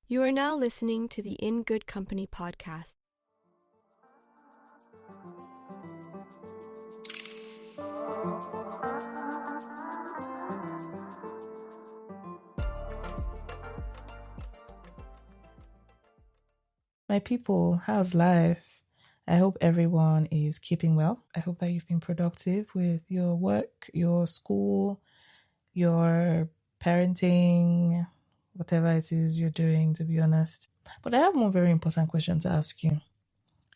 You are now listening to the In Good Company podcast. My people, how's life? I hope everyone is keeping well. I hope that you've been productive with your work, your school, your parenting, whatever it is you're doing, to be honest. But I have one very important question to ask you.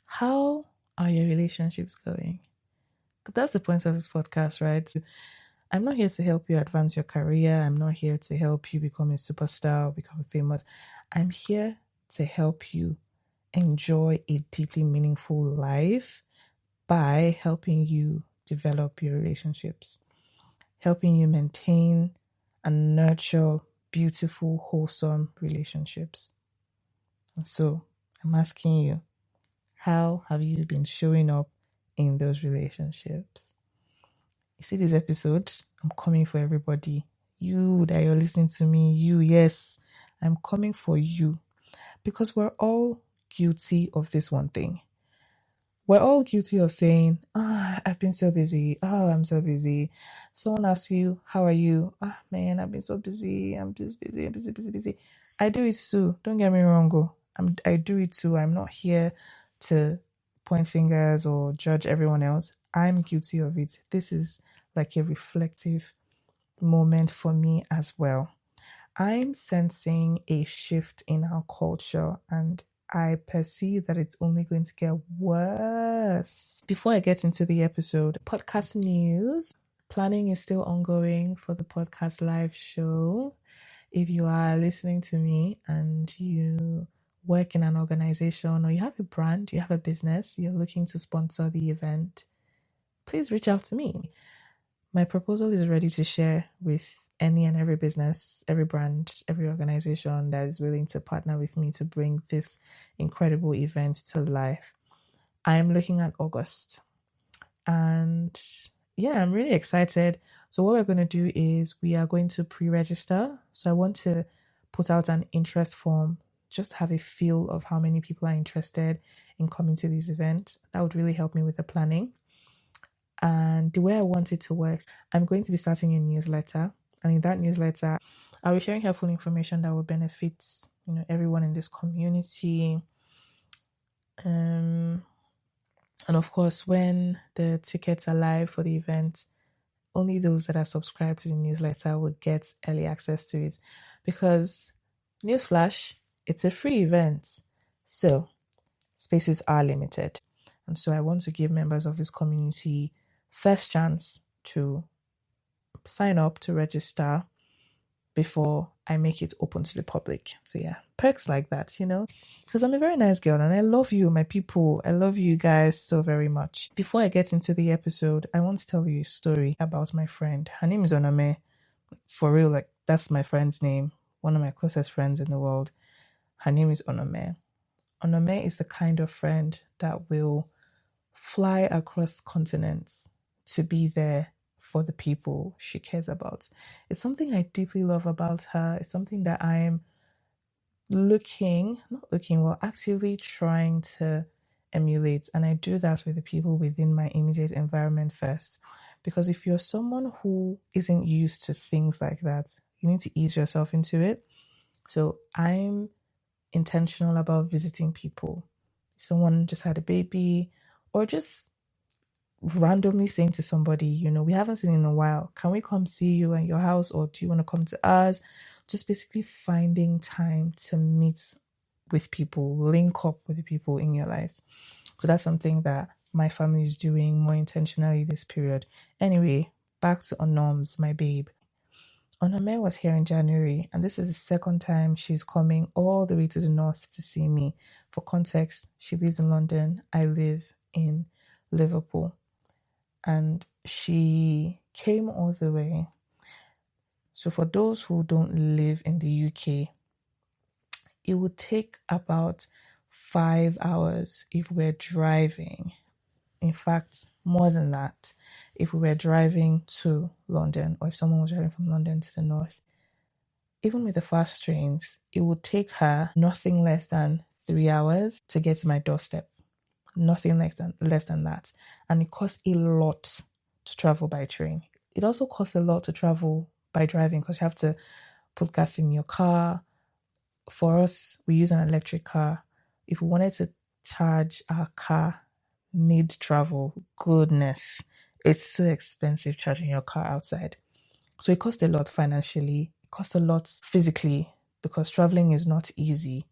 How are your relationships going? That's the point of this podcast, right? I'm not here to help you advance your career. I'm not here to help you become a superstar or become famous. I'm here to help you enjoy a deeply meaningful life by helping you develop your relationships, helping you maintain and nurture beautiful, wholesome relationships. And so I'm asking you, how have you been showing up in those relationships? You see this episode? I'm coming for everybody. You that you're listening to me, yes, I'm coming for you because we're all guilty of this one thing. We're all guilty of saying, I've been so busy. Oh, I'm so busy. Someone asks you, how are you? Man, I've been so busy. I'm just busy. I'm busy. I do it too. Don't get me wrong. I do it too. I'm not here to point fingers or judge everyone else. I'm guilty of it. This is like a reflective moment for me as well. I'm sensing a shift in our culture and I perceive that it's only going to get worse. Before I get into the episode, podcast news. Planning is still ongoing for the podcast live show. If you are listening to me and you work in an organization or you have a brand, you have a business, you're looking to sponsor the event, please reach out to me. My proposal is ready to share with any and every business, every brand, every organization that is willing to partner with me to bring this incredible event to life. I'm looking at August. And yeah, I'm really excited. So what we're going to do is we are going to pre-register. So I want to put out an interest form, just have a feel of how many people are interested in coming to this event. That would really help me with the planning. And the way I want it to work, I'm going to be starting a newsletter. And in that newsletter, I'll be sharing helpful information that will benefit, everyone in this community. And of course, when the tickets are live for the event, only those that are subscribed to the newsletter will get early access to it. Because, newsflash, it's a free event. So, spaces are limited. And so I want to give members of this community first chance to sign up, to register before I make it open to the public. So yeah, perks like that, because I'm a very nice girl and I love you, my people. I love you guys so very much. Before I get into the episode, I want to tell you a story about my friend. Her name is Onome. For real, that's my friend's name. One of my closest friends in the world. Her name is Onome. Onome is the kind of friend that will fly across continents to be there for the people she cares about. It's something I deeply love about her. It's something that I am actively trying to emulate. And I do that with the people within my immediate environment first. Because if you're someone who isn't used to things like that, you need to ease yourself into it. So I'm intentional about visiting people. If someone just had a baby or just randomly saying to somebody, we haven't seen in a while, can we come see you at your house or do you want to come to us? Just basically finding time to meet with people, link up with the people in your lives. So that's something that my family is doing more intentionally this period. Anyway, back to Onoms, my babe. Onome was here in January, and this is the second time she's coming all the way to the north to see me. For context, she lives in London. I live in Liverpool. And she came all the way. So for those who don't live in the UK, it would take about 5 hours if we're driving. In fact, more than that, if we were driving to London or if someone was driving from London to the north. Even with the fast trains, it would take her nothing less than 3 hours to get to my doorstep. Nothing less than that. And it costs a lot to travel by train. It also costs a lot to travel by driving because you have to put gas in your car. For us, we use an electric car. If we wanted to charge our car mid-travel, goodness, it's so expensive charging your car outside. So it costs a lot financially, it costs a lot physically because traveling is not easy.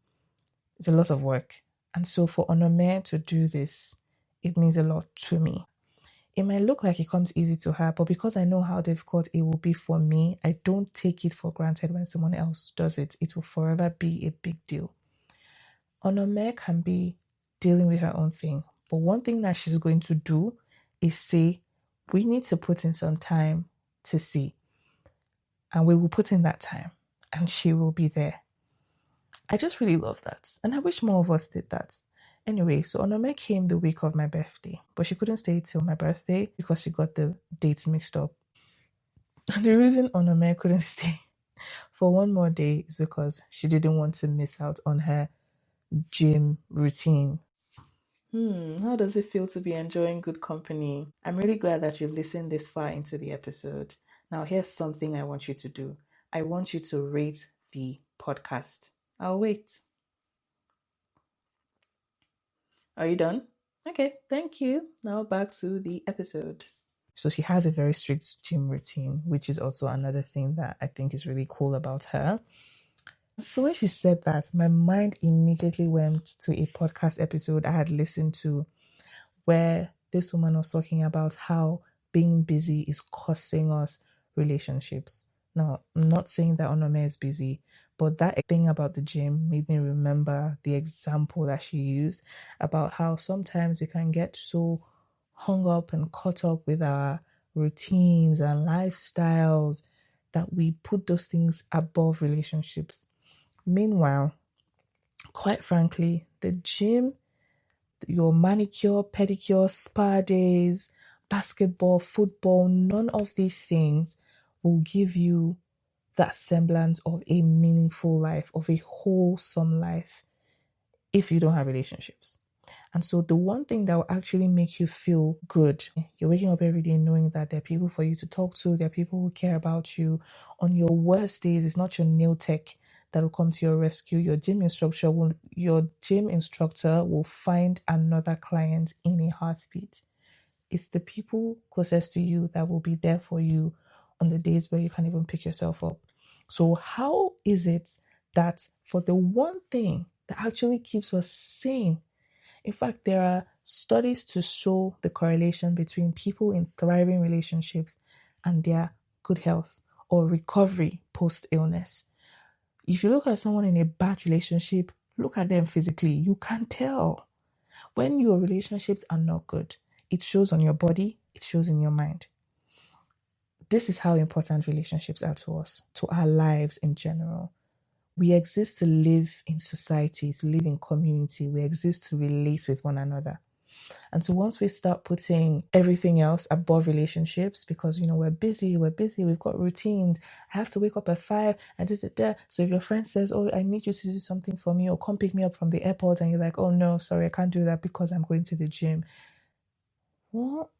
It's a lot of work. And so for Onome to do this, it means a lot to me. It might look like it comes easy to her, but because I know how difficult it will be for me, I don't take it for granted when someone else does it. It will forever be a big deal. Onome can be dealing with her own thing, but one thing that she's going to do is say, we need to put in some time to see. And we will put in that time and she will be there. I just really love that. And I wish more of us did that. Anyway, so Onome came the week of my birthday, but she couldn't stay till my birthday because she got the dates mixed up. And the reason Onome couldn't stay for one more day is because she didn't want to miss out on her gym routine. How does it feel to be enjoying good company? I'm really glad that you've listened this far into the episode. Now, here's something I want you to do. I want you to rate the podcast. I'll wait. Are you done? Okay, thank you. Now back to the episode. So she has a very strict gym routine, which is also another thing that I think is really cool about her. So when she said that, my mind immediately went to a podcast episode I had listened to where this woman was talking about how being busy is costing us relationships. Now, I'm not saying that Onome is busy, but that thing about the gym made me remember the example that she used about how sometimes we can get so hung up and caught up with our routines and lifestyles that we put those things above relationships. Meanwhile, quite frankly, the gym, your manicure, pedicure, spa days, basketball, football, none of these things will give you that semblance of a meaningful life, of a wholesome life, if you don't have relationships. And so the one thing that will actually make you feel good, you're waking up every day knowing that there are people for you to talk to, there are people who care about you. On your worst days, it's not your nail tech that will come to your rescue. Your gym instructor will find another client in a heartbeat. It's the people closest to you that will be there for you on the days where you can't even pick yourself up. So how is it that for the one thing that actually keeps us sane, in fact, there are studies to show the correlation between people in thriving relationships and their good health or recovery post-illness. If you look at someone in a bad relationship, look at them physically. You can tell. When your relationships are not good, it shows on your body, it shows in your mind. This is how important relationships are to us, to our lives in general. We exist to live in society, to live in community. We exist to relate with one another. And so once we start putting everything else above relationships, because, we're busy, we've got routines. I have to wake up at 5 and da. So if your friend says, oh, I need you to do something for me or come pick me up from the airport, and you're like, oh no, sorry, I can't do that because I'm going to the gym. What?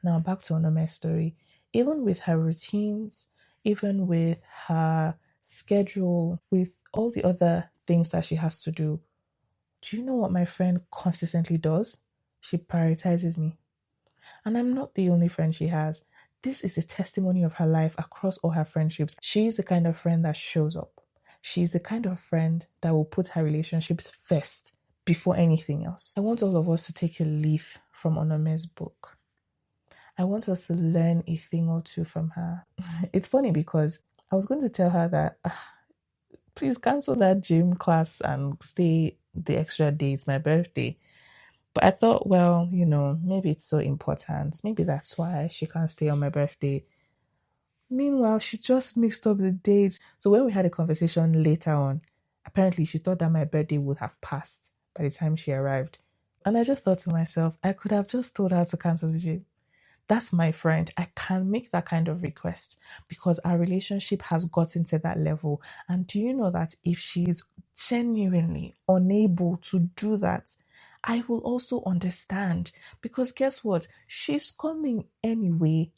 Now back to Onome's story. Even with her routines, even with her schedule, with all the other things that she has to do you know what my friend consistently does? She prioritizes me. And I'm not the only friend she has. This is a testimony of her life across all her friendships. She's the kind of friend that shows up. She's the kind of friend that will put her relationships first before anything else. I want all of us to take a leaf from Onome's book. I want us to learn a thing or two from her. It's funny because I was going to tell her that please cancel that gym class and stay the extra day. It's my birthday. But I thought, well, maybe it's so important. Maybe that's why she can't stay on my birthday. Meanwhile, she just mixed up the dates. So when we had a conversation later on, apparently she thought that my birthday would have passed by the time she arrived. And I just thought to myself, I could have just told her to cancel the gym. That's my friend. I can make that kind of request because our relationship has gotten to that level. And do you know that if she is genuinely unable to do that, I will also understand, because guess what? She's coming anyway.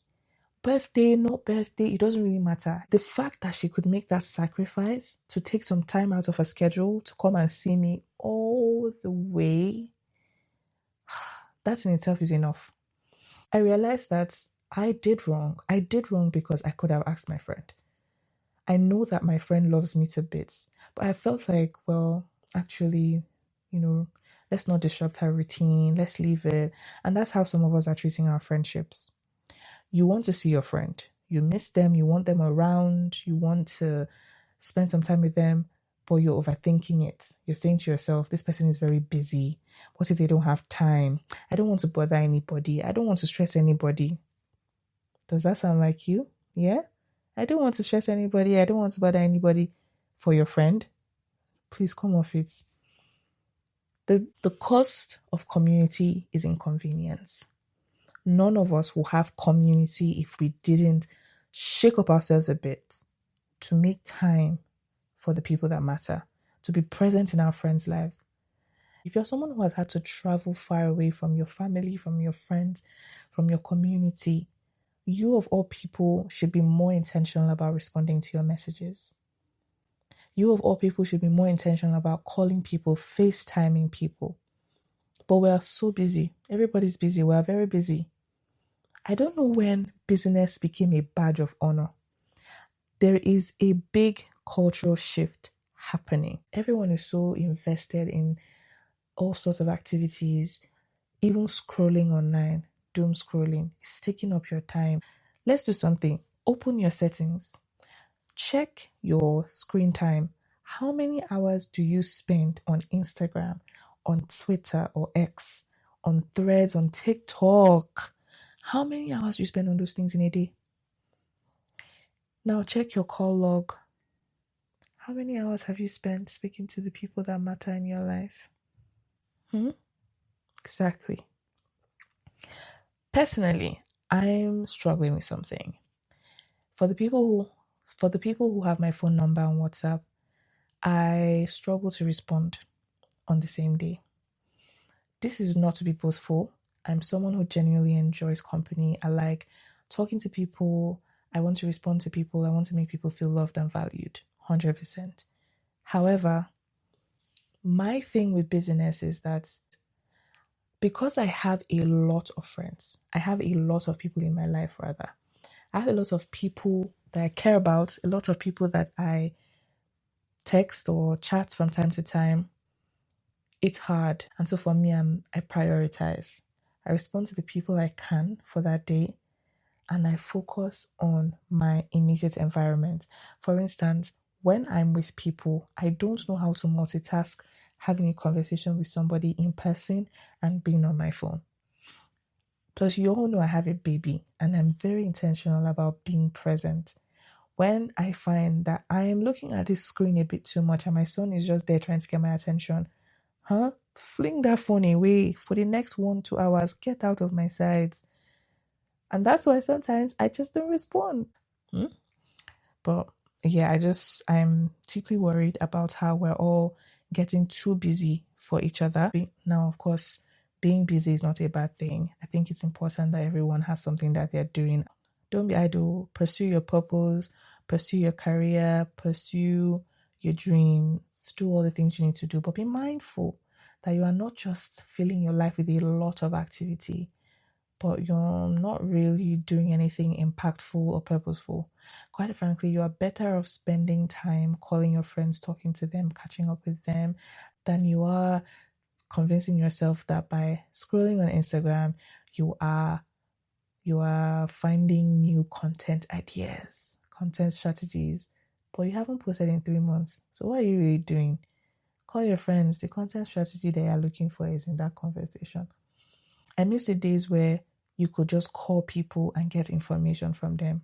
Birthday, not birthday, it doesn't really matter. The fact that she could make that sacrifice to take some time out of her schedule to come and see me all the way, that in itself is enough. I realized that I did wrong. I did wrong because I could have asked my friend. I know that my friend loves me to bits, but I felt like, well, actually, let's not disrupt her routine. Let's leave it. And that's how some of us are treating our friendships. You want to see your friend. You miss them. You want them around. You want to spend some time with them, but you're overthinking it. You're saying to yourself, this person is very busy. What if they don't have time? I don't want to bother anybody. I don't want to stress anybody. Does that sound like you? Yeah? I don't want to stress anybody. I don't want to bother anybody. For your friend, please come off it. The cost of community is inconvenience. None of us will have community if we didn't shake up ourselves a bit to make time for the people that matter, to be present in our friends' lives. If you're someone who has had to travel far away from your family, from your friends, from your community, you of all people should be more intentional about responding to your messages. You of all people should be more intentional about calling people, FaceTiming people. But we are so busy. Everybody's busy. We are very busy. I don't know when business became a badge of honor. There is a big cultural shift happening. Everyone is so invested in all sorts of activities, even scrolling online, doom scrolling. It's taking up your time. Let's do something. Open your settings. Check your screen time. How many hours do you spend on Instagram, on Twitter or X, on Threads, on TikTok? How many hours do you spend on those things in a day? Now check your call log. How many hours have you spent speaking to the people that matter in your life? Exactly. Personally, I'm struggling with something. For the people who have my phone number on WhatsApp, I struggle to respond on the same day. This is not to be boastful. I'm someone who genuinely enjoys company. I like talking to people. I want to respond to people. I want to make people feel loved and valued. 100%. However, my thing with business is that because I have a lot of friends, I have a lot of people in my life rather. I have a lot of people that I care about, a lot of people that I text or chat from time to time. It's hard. And so for me, I prioritize. I respond to the people I can for that day, and I focus on my immediate environment. For instance, when I'm with people, I don't know how to multitask having a conversation with somebody in person and being on my phone. Plus, you all know I have a baby, and I'm very intentional about being present. When I find that I am looking at this screen a bit too much and my son is just there trying to get my attention, fling that phone away for the next 1-2 hours. Get out of my sight. And that's why sometimes I just don't respond. But yeah, I'm deeply worried about how we're all getting too busy for each other. Now, of course, being busy is not a bad thing. I think it's important that everyone has something that they're doing. Don't be idle. Pursue your purpose, pursue your career, pursue your dreams, do all the things you need to do. But be mindful that you are not just filling your life with a lot of activity, but you're not really doing anything impactful or purposeful. Quite frankly, you are better off spending time calling your friends, talking to them, catching up with them, than you are convincing yourself that by scrolling on Instagram, you are finding new content ideas, content strategies, but you haven't posted in 3 months. So what are you really doing? Call your friends. The content strategy they are looking for is in that conversation. I miss the days where you could just call people and get information from them.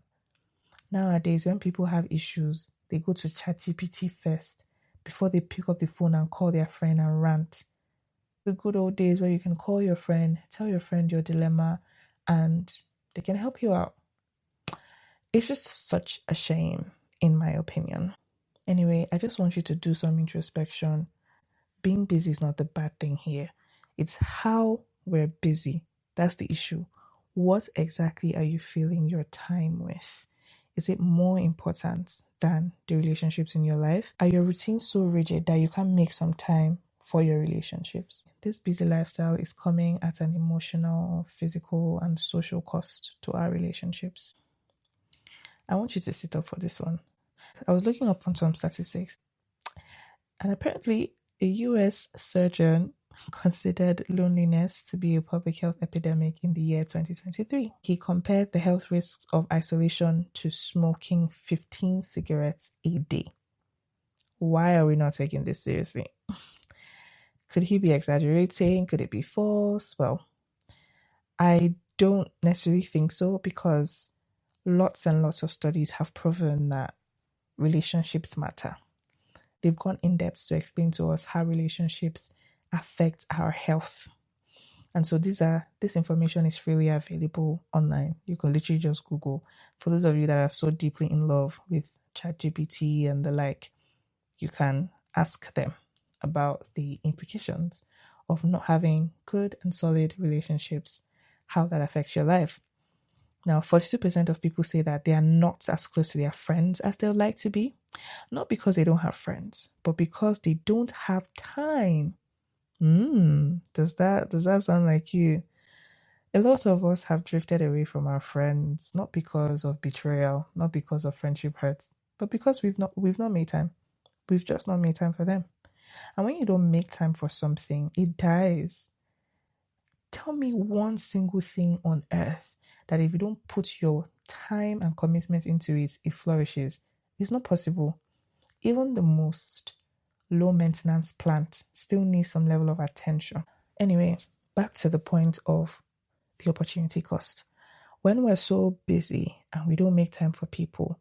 Nowadays, when people have issues, they go to ChatGPT first before they pick up the phone and call their friend and rant. The good old days where you can call your friend, tell your friend your dilemma, and They can help you out. It's just such a shame, in my opinion. Anyway, I just want you to do some introspection. Being busy is not the bad thing here. It's how we're busy. That's the issue. What exactly are you filling your time with? Is it more important than the relationships in your life? Are your routines so rigid that you can't make some time for your relationships? This busy lifestyle is coming at an emotional, physical, and social cost to our relationships. I want you to sit up for this one. I was looking up on some statistics, and apparently a US surgeon considered loneliness to be a public health epidemic in the year 2023. He compared the health risks of isolation to smoking 15 cigarettes a day. Why are we not taking this seriously? Could he be exaggerating? Could it be false? Well, I don't necessarily think so, because lots and lots of studies have proven that relationships matter. They've gone in depth to explain to us how relationships affect our health. And so this information is freely available online. You can literally just Google. For those of you that are so deeply in love with ChatGPT and the like, you can ask them about the implications of not having good and solid relationships, how that affects your life. Now, 42% of people say that they are not as close to their friends as they would like to be. Not because they don't have friends, but because they don't have time. Does that sound like you? A lot of us have drifted away from our friends, not because of betrayal, not because of friendship hurts, but because we've not made time. We've just not made time for them. And when you don't make time for something, it dies. Tell me one single thing on earth that if you don't put your time and commitment into it, it flourishes. It's not possible. Even the most low maintenance plant still needs some level of attention. Anyway, back to the point of the opportunity cost. When we're so busy and we don't make time for people,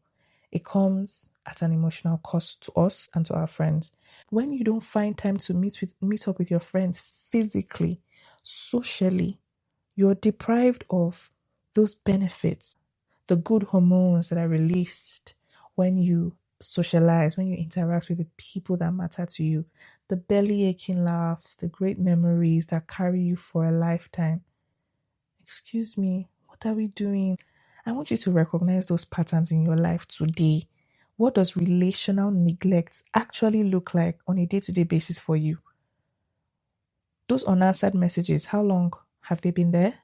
it comes at an emotional cost to us and to our friends. When you don't find time to meet up with your friends physically, socially, you're deprived of those benefits, the good hormones that are released when you socialize, when you interact with the people that matter to you, the belly aching laughs, the great memories that carry you for a lifetime. Excuse me, what are we doing? I want you to recognize those patterns in your life today. What does relational neglect actually look like on a day-to-day basis for you? Those unanswered messages, how long have they been there?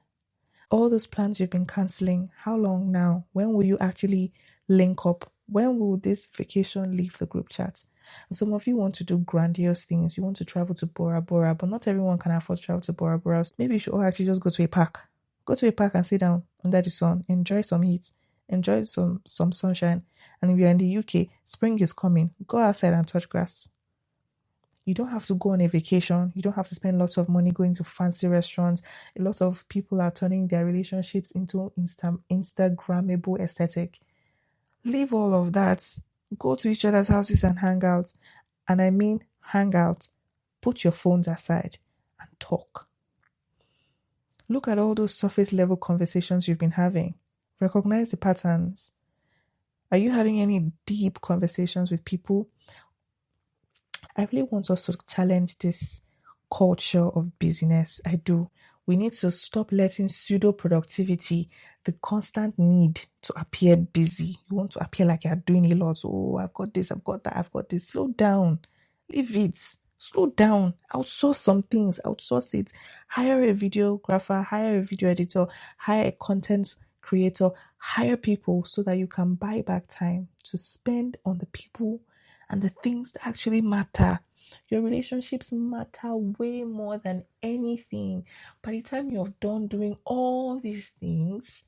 All those plans you've been cancelling, how long now? When will you actually link up? When will this vacation leave the group chat? And some of you want to do grandiose things. You want to travel to Bora Bora, but not everyone can afford to travel to Bora Bora. Maybe you should all actually just go to a park. Go to a park and sit down under the sun. Enjoy some heat. Enjoy some sunshine. And if you're in the UK, spring is coming. Go outside and touch grass. You don't have to go on a vacation. You don't have to spend lots of money going to fancy restaurants. A lot of people are turning their relationships into Instagrammable aesthetic. Leave all of that. Go to each other's houses and hang out. And I mean hang out. Put your phones aside and talk. Look at all those surface level conversations you've been having. Recognize the patterns. Are you having any deep conversations with people? I really want us to challenge this culture of busyness. I do. We need to stop letting pseudo productivity, the constant need to appear busy. You want to appear like you're doing a lot. Oh, I've got this, I've got that, I've got this. Slow down. Leave it. Slow down. Outsource some things. Outsource it. Hire a videographer, hire a video editor, hire a content creator, hire people so that you can buy back time to spend on the people and the things that actually matter. Your relationships matter way more than anything. By the time you're done doing all these things,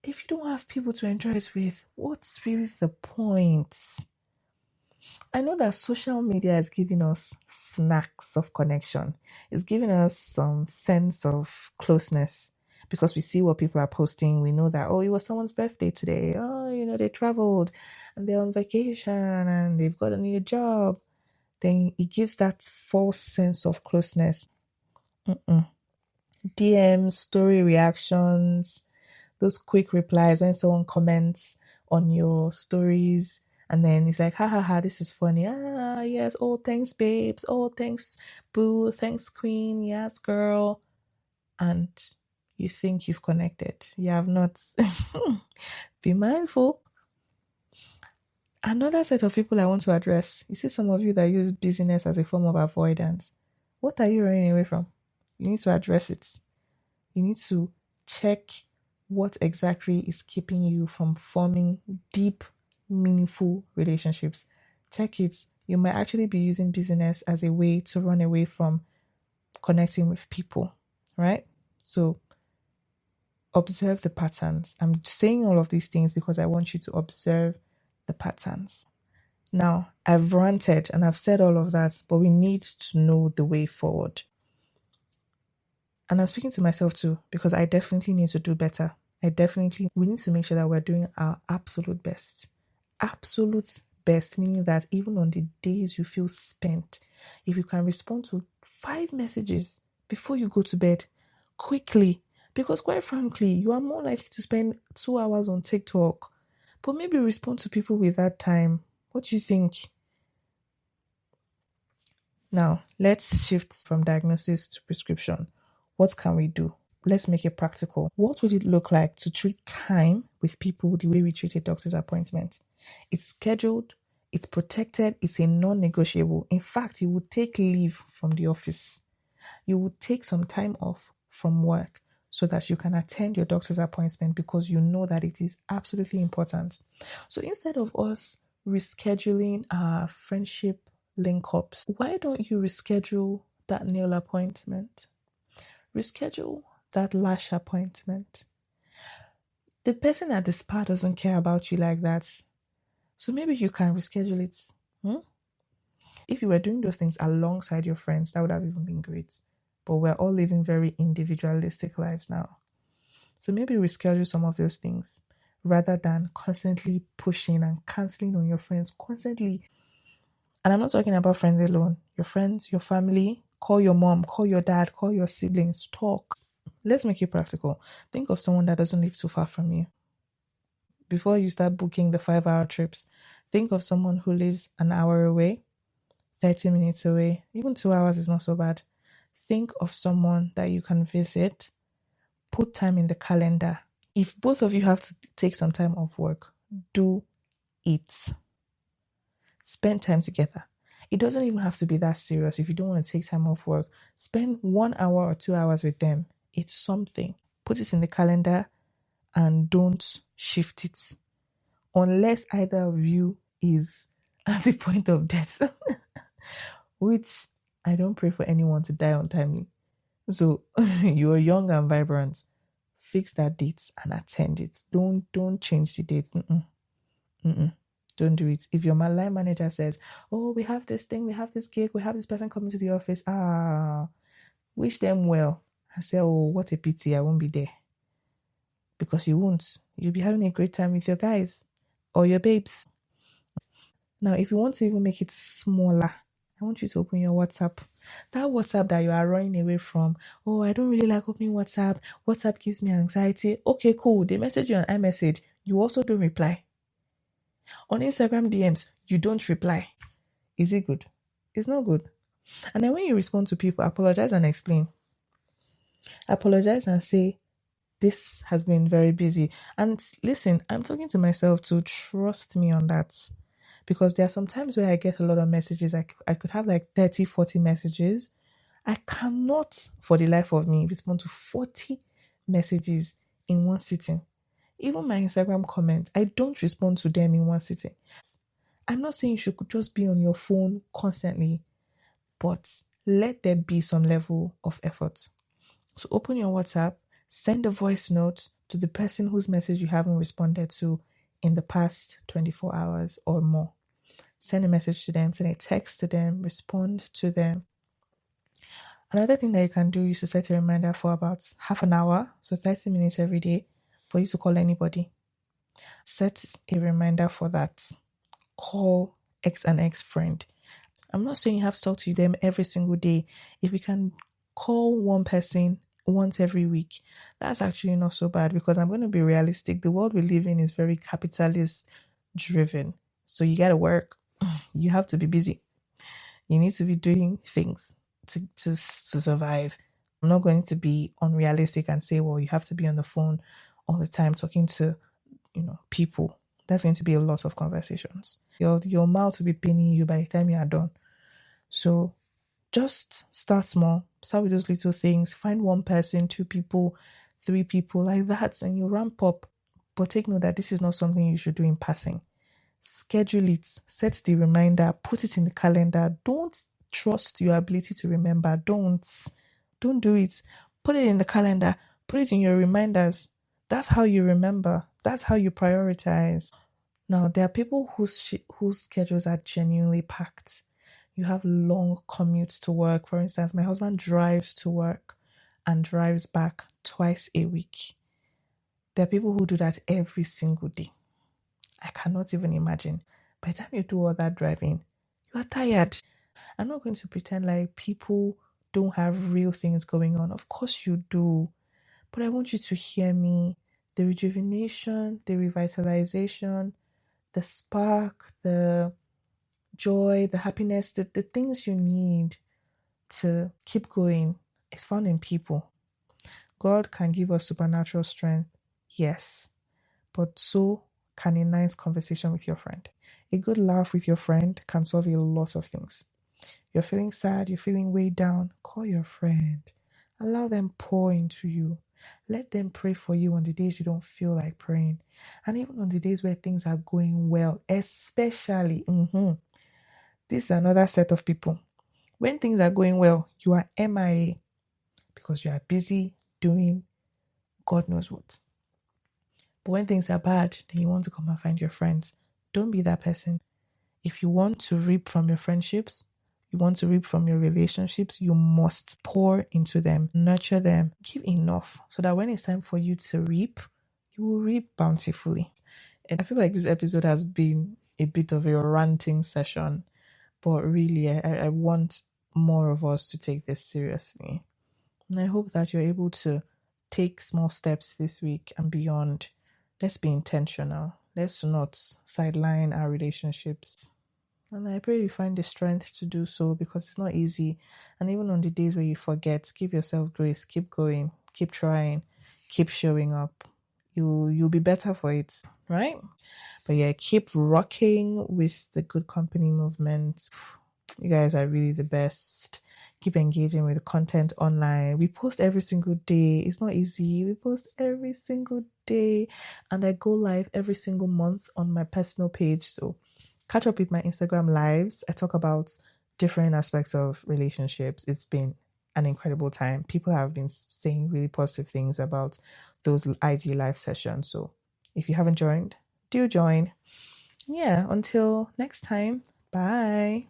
if you don't have people to enjoy it with, what's really the point? I know that social media is giving us snacks of connection. It's giving us some sense of closeness because we see what people are posting. We know that, oh, it was someone's birthday today. Oh, they traveled and they're on vacation and they've got a new job. Then it gives that false sense of closeness. DMs, story reactions, those quick replies when someone comments on your stories, and then it's like, ha ha ha, this is funny. Ah, yes. Oh, thanks, babes. Oh, thanks, boo. Thanks, queen. Yes, girl. And you think you've connected. You have not. Be mindful. Another set of people I want to address. You see some of you that use busyness as a form of avoidance. What are you running away from? You need to address it. You need to check what exactly is keeping you from forming deep, meaningful relationships. Check it. You might actually be using busyness as a way to run away from connecting with people, right? So observe the patterns. I'm saying all of these things because I want you to observe the patterns. Now, I've ranted and I've said all of that, but we need to know the way forward. And I'm speaking to myself too, because I definitely need to do better. We need to make sure that we're doing our absolute best. Absolute best, meaning that even on the days you feel spent, if you can respond to 5 messages before you go to bed, quickly, because quite frankly, you are more likely to spend 2 hours on TikTok, but maybe respond to people with that time. What do you think? Now, let's shift from diagnosis to prescription. What can we do? Let's make it practical. What would it look like to treat time with people the way we treat a doctor's appointment? It's scheduled, it's protected, it's a non-negotiable. In fact, you would take leave from the office. You would take some time off from work so that you can attend your doctor's appointment because you know that it is absolutely important. So instead of us rescheduling our friendship link-ups, why don't you reschedule that nail appointment? Reschedule that lash appointment. The person at the spa doesn't care about you like that. So maybe you can reschedule it. If you were doing those things alongside your friends, that would have even been great. But we're all living very individualistic lives now. So maybe reschedule some of those things rather than constantly pushing and canceling on your friends constantly. And I'm not talking about friends alone. Your friends, your family, call your mom, call your dad, call your siblings, talk. Let's make it practical. Think of someone that doesn't live too far from you. Before you start booking the 5-hour trips, think of someone who lives an hour away, 30 minutes away. Even 2 hours is not so bad. Think of someone that you can visit. Put time in the calendar. If both of you have to take some time off work, do it. Spend time together. It doesn't even have to be that serious. If you don't want to take time off work, spend 1 hour or 2 hours with them. It's something. Put it in the calendar and don't shift it. Unless either of you is at the point of death. Which I don't pray for anyone to die untimely. So you're young and vibrant. Fix that date and attend it. Don't change the date. Don't do it. If your line manager says, oh, we have this thing, we have this gig, we have this person coming to the office, wish them well. And say, oh, what a pity, I won't be there. Because you won't. You'll be having a great time with your guys or your babes. Now, if you want to even make it smaller, I want you to open your WhatsApp. That WhatsApp that you are running away from. Oh, I don't really like opening WhatsApp. WhatsApp gives me anxiety. Okay, cool. They message you on iMessage. You also don't reply. On Instagram DMs, you don't reply. Is it good? It's not good. And then when you respond to people, apologize and explain. Apologize and say, this has been very busy. And listen, I'm talking to myself to trust me on that. Because there are some times where I get a lot of messages. I could have like 30, 40 messages. I cannot, for the life of me, respond to 40 messages in one sitting. Even my Instagram comments, I don't respond to them in one sitting. I'm not saying you should just be on your phone constantly, but let there be some level of effort. So open your WhatsApp, send a voice note to the person whose message you haven't responded to in the past 24 hours or more. Send a message to them, send a text to them, respond to them. Another thing that you can do is to set a reminder for about half an hour, so 30 minutes every day, for you to call anybody. Set a reminder for that. Call X and X friend. I'm not saying you have to talk to them every single day. If you can call one person once every week. That's actually not so bad, because I'm going to be realistic. The world we live in is very capitalist driven. So you got to work. You have to be busy. You need to be doing things to survive. I'm not going to be unrealistic and say, well, you have to be on the phone all the time talking to, people. That's going to be a lot of conversations. Your mouth will be paining you by the time you are done. So just start small. Start with those little things. Find one person, two people, three people, like that, and you ramp up. But take note that this is not something you should do in passing. Schedule it, set the reminder, put it in the calendar. Don't trust your ability to remember. Don't do it. Put it in the calendar, put it in your reminders. That's how you remember. That's how you prioritize. Now, there are people whose schedules are genuinely packed. You have long commutes to work. For instance, my husband drives to work and drives back twice a week. There are people who do that every single day. I cannot even imagine. By the time you do all that driving, you are tired. I'm not going to pretend like people don't have real things going on. Of course you do. But I want you to hear me. The rejuvenation, the revitalization, the spark, the joy, the happiness, the things you need to keep going is found in people. God can give us supernatural strength, yes, but so can a nice conversation with your friend. A good laugh with your friend can solve a lot of things. You're feeling sad, you're feeling weighed down, call your friend. Allow them pour into you. Let them pray for you on the days you don't feel like praying. And even on the days where things are going well, especially, this is another set of people. When things are going well, you are MIA because you are busy doing God knows what. But when things are bad, then you want to come and find your friends. Don't be that person. If you want to reap from your friendships, you want to reap from your relationships, you must pour into them, nurture them, give enough so that when it's time for you to reap, you will reap bountifully. And I feel like this episode has been a bit of a ranting session, but really, I want more of us to take this seriously. And I hope that you're able to take small steps this week and beyond. Let's be intentional. Let's not sideline our relationships. And I pray you find the strength to do so, because it's not easy. And even on the days where you forget, give yourself grace. Keep going. Keep trying. Keep showing up. You'll be better for it, right? But yeah, keep rocking with the Good Company movement. You guys are really the best. Keep engaging with the content online. We post every single day. It's not easy. We post every single day. And I go live every single month on my personal page. So catch up with my Instagram lives. I talk about different aspects of relationships. It's been an incredible time. People have been saying really positive things about those IG live sessions. So if you haven't joined, do join. Yeah, until next time. Bye.